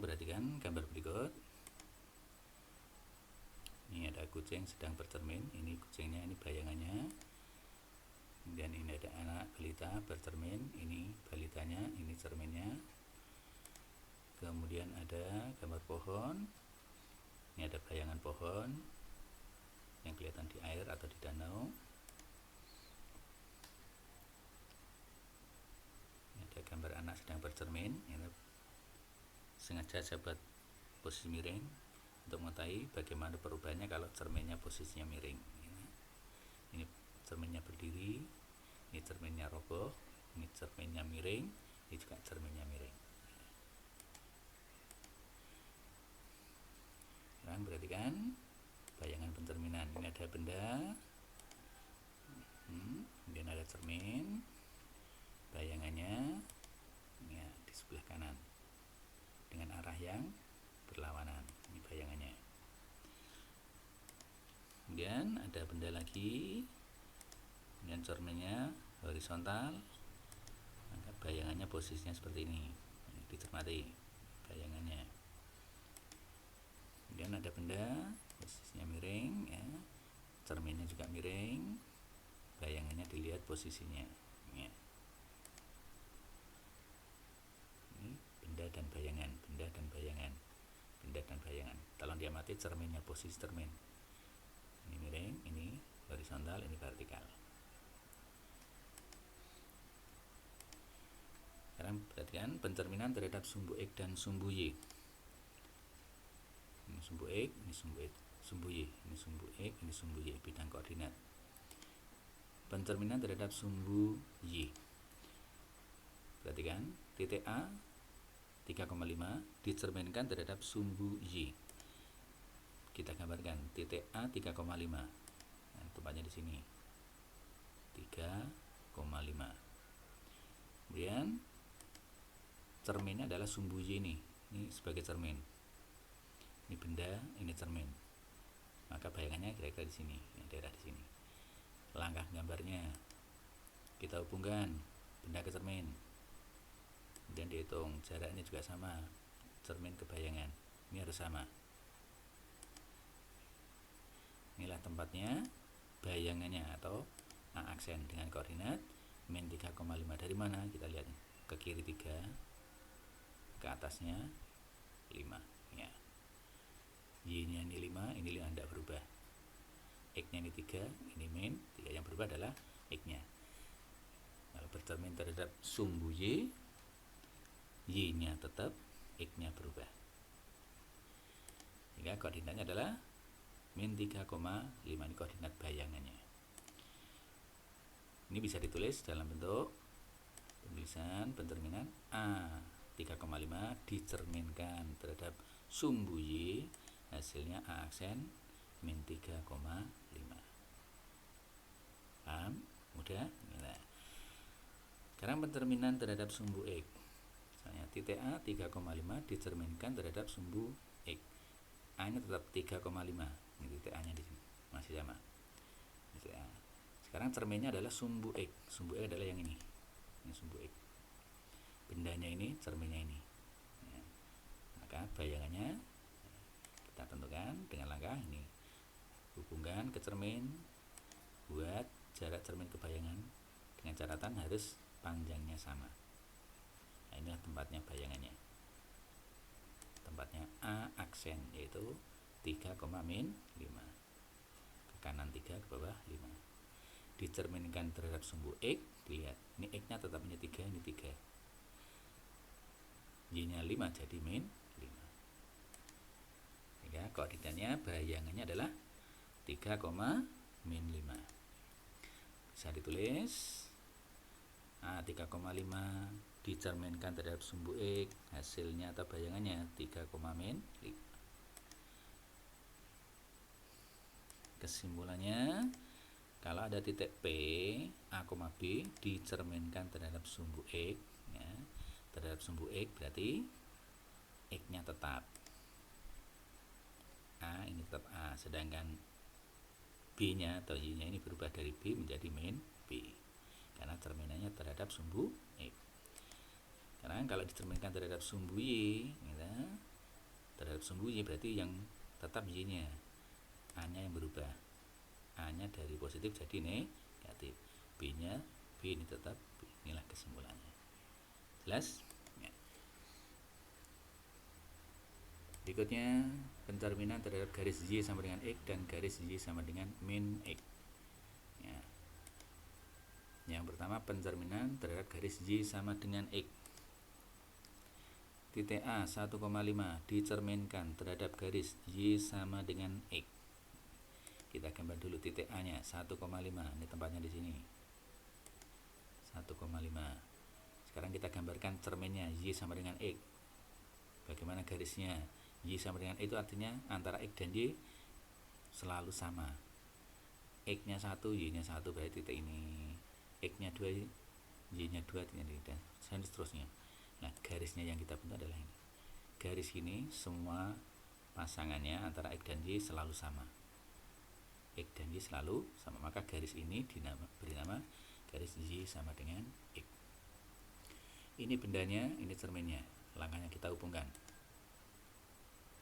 perhatikan gambar berikut. Ini ada kucing sedang bercermin, ini kucingnya, ini bayangannya. Kemudian ini ada anak balita bercermin, ini balitanya, ini cerminnya. Kemudian ada gambar pohon, ini ada bayangan pohon yang kelihatan di air atau di danau. Ini ada gambar anak sedang bercermin, ini sengaja saya buat posisi miring untuk mengetahui bagaimana perubahannya kalau cerminnya posisinya miring. Ini cerminnya berdiri, ini cerminnya roboh, ini cerminnya miring, ini juga cerminnya miring. Sekarang perhatikan bayangan pencerminan. Ini ada benda, kemudian ada cermin, bayangannya ya, di sebelah kanan dengan arah yang berlawanan. Ini bayangannya. Kemudian ada benda lagi, kemudian cerminnya horizontal, maka bayangannya posisinya seperti ini. Dicermati bayangannya. Kemudian ada benda posisinya miring, ya, cerminnya juga miring, bayangannya dilihat posisinya. Ya. Ini benda dan bayangan, benda dan bayangan, benda dan bayangan. Tolong diamati cerminnya, posisi cermin. Ini miring, ini horizontal, ini vertikal. Sekarang perhatikan pencerminan terhadap sumbu X dan sumbu Y. Ini sumbu X, ini sumbu X, sumbu Y, ini sumbu X, ini sumbu Y, bidang koordinat. Pencerminan terhadap sumbu Y. Perhatikan, titik A 3,5 dicerminkan terhadap sumbu Y. Kita gambarkan titik A 3,5. Nah, tempatnya di sini. 3,5. Kemudian cerminnya adalah sumbu Y ini sebagai cermin. Ini benda, ini cermin. Maka bayangannya kira-kira di sini, ya, daerah di sini. Langkah gambarnya kita hubungkan benda ke cermin. Kemudian dihitung jaraknya juga sama, cermin ke bayangan. Ini harus sama. Inilah tempatnya, bayangannya atau A aksen dengan koordinat min 3,5. Dari mana? Kita lihat ke kiri 3, ke atasnya 5 ya. Y nya ini 5, ini 5 tidak berubah. X nya ini 3, ini min 3, yang berubah adalah X nya. Kalau bercermin terhadap sumbu Y nya tetap, X nya berubah. Jika koordinatnya adalah min 3,5, ini koordinat bayangannya. Ini bisa ditulis dalam bentuk penulisan pencerminan A 3,5 dicerminkan terhadap sumbu Y, hasilnya A aksen min 3,5. Paham? Mudah? Nah, sekarang pencerminan terhadap sumbu X. Misalnya titik A 3,5 dicerminkan terhadap sumbu X. A nya tetap 3,5. Ini titik A nya di sini masih sama. Titik A. Sekarang cerminnya adalah sumbu X. Sumbu X adalah yang ini. Ini sumbu X. Bendanya ini, cerminnya ini. Ya. Maka bayangannya kita tentukan dengan langkah ini. Hubungkan ke cermin, buat jarak cermin ke bayangan dengan catatan harus panjangnya sama. Nah, inilah tempatnya bayangannya. Tempatnya A aksen, yaitu 3,-5. Ke kanan 3, ke bawah 5. Dicerminkan terhadap sumbu X, dilihat. Ini X nya tetap punya 3, ini 3. Y nya 5 jadi min 5. Sehingga koordinatnya bayangannya adalah 3,-5. Bisa ditulis A 3,5 dicerminkan terhadap sumbu X, hasilnya atau bayangannya 3,-5. Kesimpulannya, kalau ada titik P, A, B dicerminkan terhadap sumbu X, ya, terhadap sumbu X berarti X nya tetap A, ini tetap A, sedangkan B nya atau Y nya ini berubah dari B menjadi min B karena cerminannya terhadap sumbu X. Sekarang kalau dicerminkan terhadap sumbu Y, gitu, terhadap sumbu Y berarti yang tetap Y-nya, A-nya yang berubah. A-nya dari positif jadi negatif, B-nya B ini tetap B. Inilah kesimpulannya. Jelas? Ya. Berikutnya pencerminan terhadap garis Y sama dengan X dan garis Y sama dengan min X. Ya. Yang pertama pencerminan terhadap garis Y sama dengan X. Titik A 1,5 dicerminkan terhadap garis Y sama dengan X. Kita gambar dulu titik A nya 1,5. Ini tempatnya di sini 1,5. Sekarang kita gambarkan cerminnya Y sama dengan X. Bagaimana garisnya? Y sama dengan X itu artinya antara X dan Y selalu sama. X nya 1, Y nya 1 berarti titik ini. X nya 2, Y nya 2 dan seterusnya. Nah, garisnya yang kita bentuk adalah ini. Garis ini semua pasangannya antara X dan Y selalu sama. X dan Y selalu sama, maka garis ini beri nama garis Y sama dengan X. Ini bendanya, ini cerminnya. Langkahnya kita hubungkan.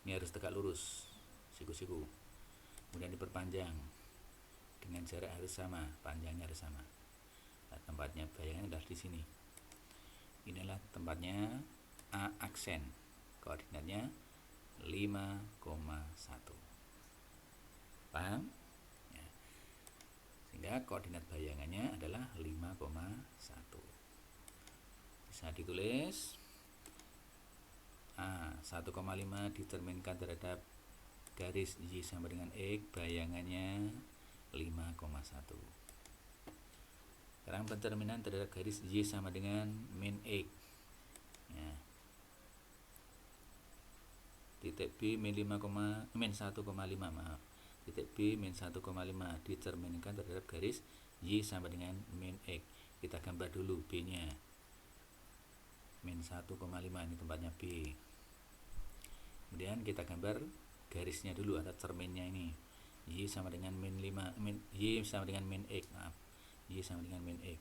Ini harus tegak lurus, siku-siku. Kemudian diperpanjang dengan jarak harus sama, panjangnya harus sama. Nah, tempatnya bayangan adalah di sini. Inilah tempatnya A aksen, koordinatnya 5,1. Paham? Ya. Sehingga koordinat bayangannya adalah 5,1. Bisa ditulis A 1,5 dicerminkan terhadap garis Y sama dengan X, bayangannya 5,1. Sekarang pencerminan terhadap garis Y sama dengan min X. Ya. Titik B min 1,5 maaf. Titik B min 1,5 dicerminkan terhadap garis Y sama dengan min X. Kita gambar dulu B nya min 1,5, ini tempatnya B. Kemudian kita gambar garisnya dulu atau cerminnya ini. Y sama dengan min 5, Y sama dengan min X, maaf. Y sama dengan min X.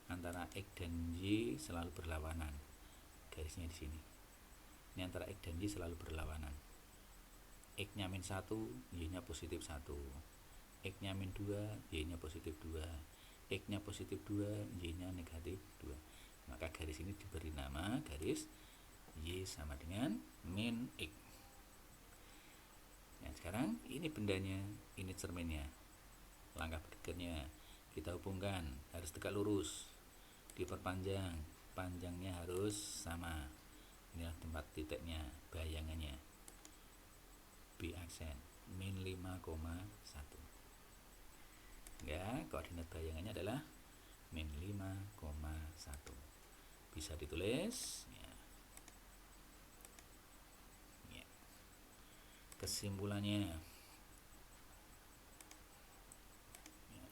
Antara X dan Y selalu berlawanan. Garisnya di sini. Ini antara X dan Y selalu berlawanan. X-nya min 1, Y-nya positif 1. X-nya min 2, Y-nya positif 2. X-nya positif 2, Y-nya negatif 2. Maka garis ini diberi nama garis Y sama dengan min X. Nah, sekarang ini bendanya, ini cerminnya. Langkah berikutnya kita hubungkan, harus tegak lurus, diperpanjang, panjangnya harus sama. Inilah tempat titiknya, bayangannya B aksen min 5,1. Ya, koordinat bayangannya adalah min 5,1. Bisa ditulis ya. Ya. Kesimpulannya ya.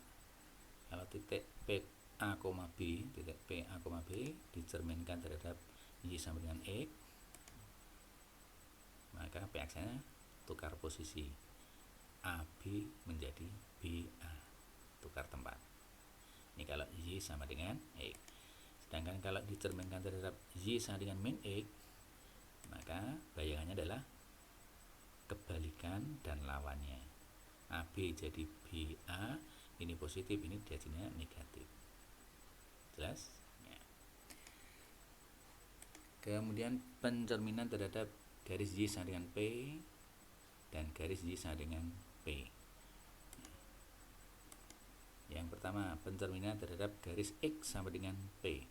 Kalau titik P A, B, titik P A, B dicerminkan terhadap Y sama dengan X, maka P aksennya tukar posisi, AB menjadi BA, tukar tempat. Ini kalau Y sama dengan X. Sedangkan kalau dicerminkan terhadap Y sama dengan min X, maka bayangannya adalah kebalikan dan lawannya. AB jadi BA, ini positif, ini jadinya negatif. Jelas? Ya. Kemudian pencerminan terhadap garis Y sama dengan P dan garis Y sama dengan P. Yang pertama, pencerminan terhadap garis X sama dengan P.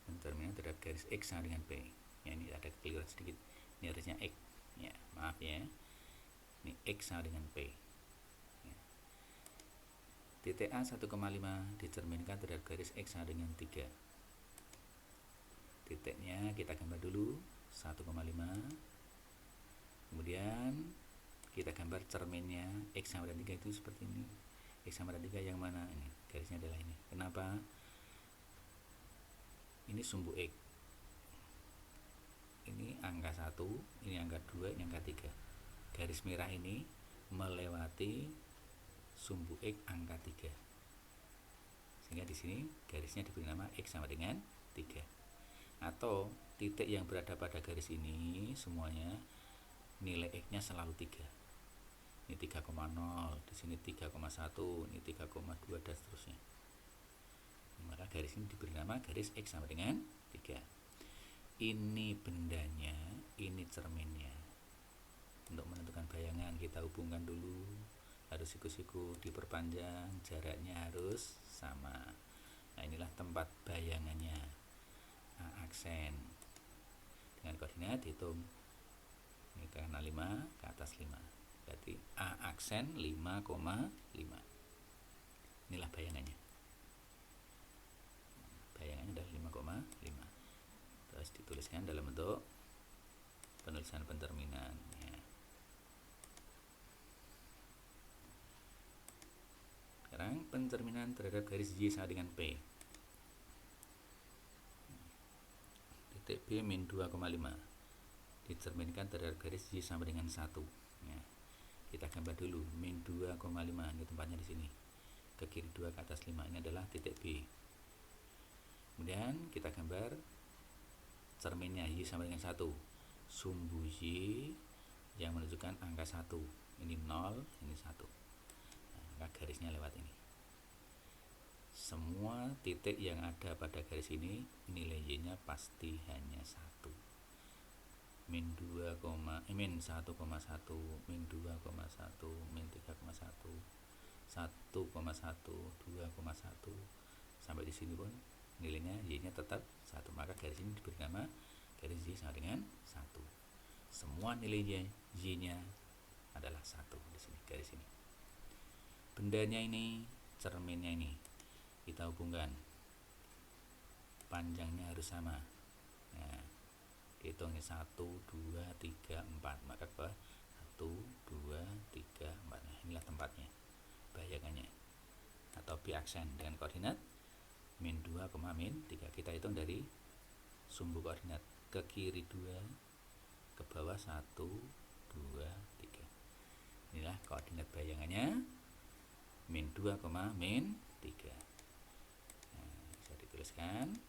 Pencerminan terhadap garis X sama dengan P. Ya, ini ada kekeliruan sedikit. Ini harusnya X. Ya, maaf ya. Ini X sama dengan P. Ya. Titik A 1,5 dicerminkan terhadap garis X sama dengan 3. Titiknya kita gambar dulu 1,5. Kemudian kita gambar cerminnya X sama dengan 3 itu seperti ini. X sama dengan 3 yang mana? Ini garisnya adalah ini. Kenapa? Ini sumbu X. Ini angka 1, ini angka 2, ini angka 3. Garis merah ini melewati sumbu X angka 3. Sehingga di sini garisnya diberi nama X sama dengan 3. Atau titik yang berada pada garis ini semuanya nilai X-nya selalu 3. Ini 3,0, di sini 3,1, ini 3,2 dan seterusnya. Maka garis ini diberi nama garis X sama dengan 3. Ini bendanya, ini cerminnya. Untuk menentukan bayangan kita hubungkan dulu, harus siku-siku diperpanjang, jaraknya harus sama. Nah, inilah tempat bayangannya. A aksen dengan koordinat hitung ini karena 5 ke atas 5, berarti A aksen 5,5. Inilah bayangannya. Bayangannya adalah 5,5. Terus dituliskan dalam bentuk penulisan penterminan ya. Sekarang pencerminan terhadap garis Y sama dengan P. Titik B min 2,5 dicerminkan terhadap garis Y sama dengan 1 ya. Kita gambar dulu min 2,5, ini tempatnya di sini. Ke kiri 2 ke atas 5, ini adalah titik B. Kemudian kita gambar cerminnya Y sama dengan 1. Sumbu Y yang menunjukkan angka 1. Ini 0, ini 1. Nah, garisnya lewat ini. Semua titik yang ada pada garis ini nilai Y-nya pasti hanya 1. Min 1,1, min 2,1, min 3,1, 1,1, 2,1 sampai di sini pun nilainya Y-nya tetap 1. Maka garis ini diberi nama garis Y sama dengan 1. Semua nilai Y-nya adalah 1 di sini, garis ini. Bendanya ini, cerminnya ini kita hubungkan, panjangnya harus sama. Nah, hitungnya 1, 2, 3, 4, maka ke 1, 2, 3, 4. Nah, inilah tempatnya, bayangannya atau B aksen dengan koordinat min 2, min 3. Kita hitung dari sumbu koordinat ke kiri 2, ke bawah 1, 2, 3. Inilah koordinat bayangannya min 2, min 3. Nah, bisa dituliskan.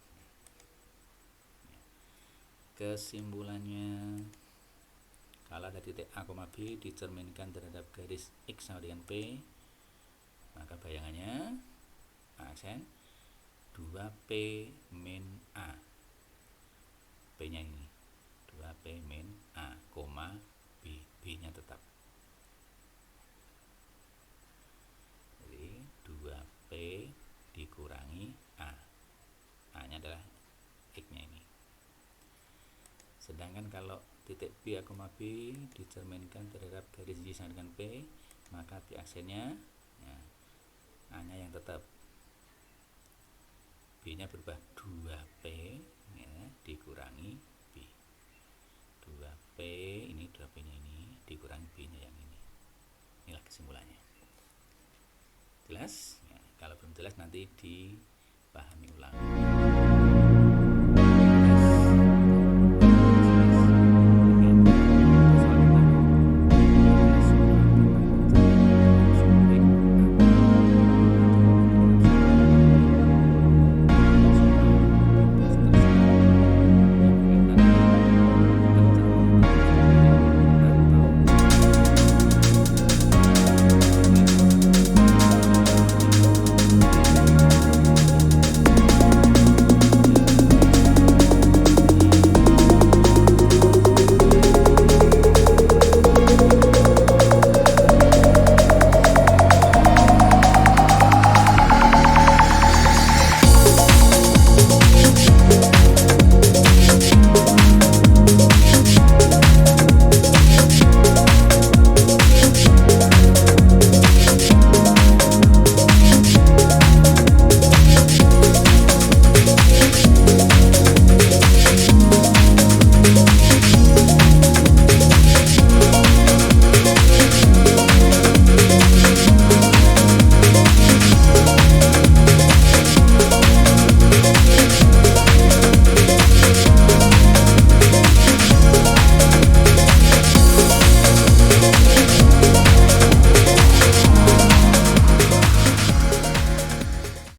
Kesimpulannya, kalau ada titik A, B dicerminkan terhadap garis X sama dengan P, maka bayangannya A aksen 2P min A. P nya ini 2P min A, B, B nya tetap. Jadi 2P dikurangi A, A nya adalah X nya ini. Sedangkan kalau titik B, B dicerminkan terhadap garis Y sama dengan P, maka B aksennya ya, A nya yang tetap, B nya berubah 2P ya, dikurangi B. 2P ini, 2P nya ini dikurangi B nya yang ini. Inilah kesimpulannya. Jelas? Ya, kalau belum jelas nanti dipahami ulang.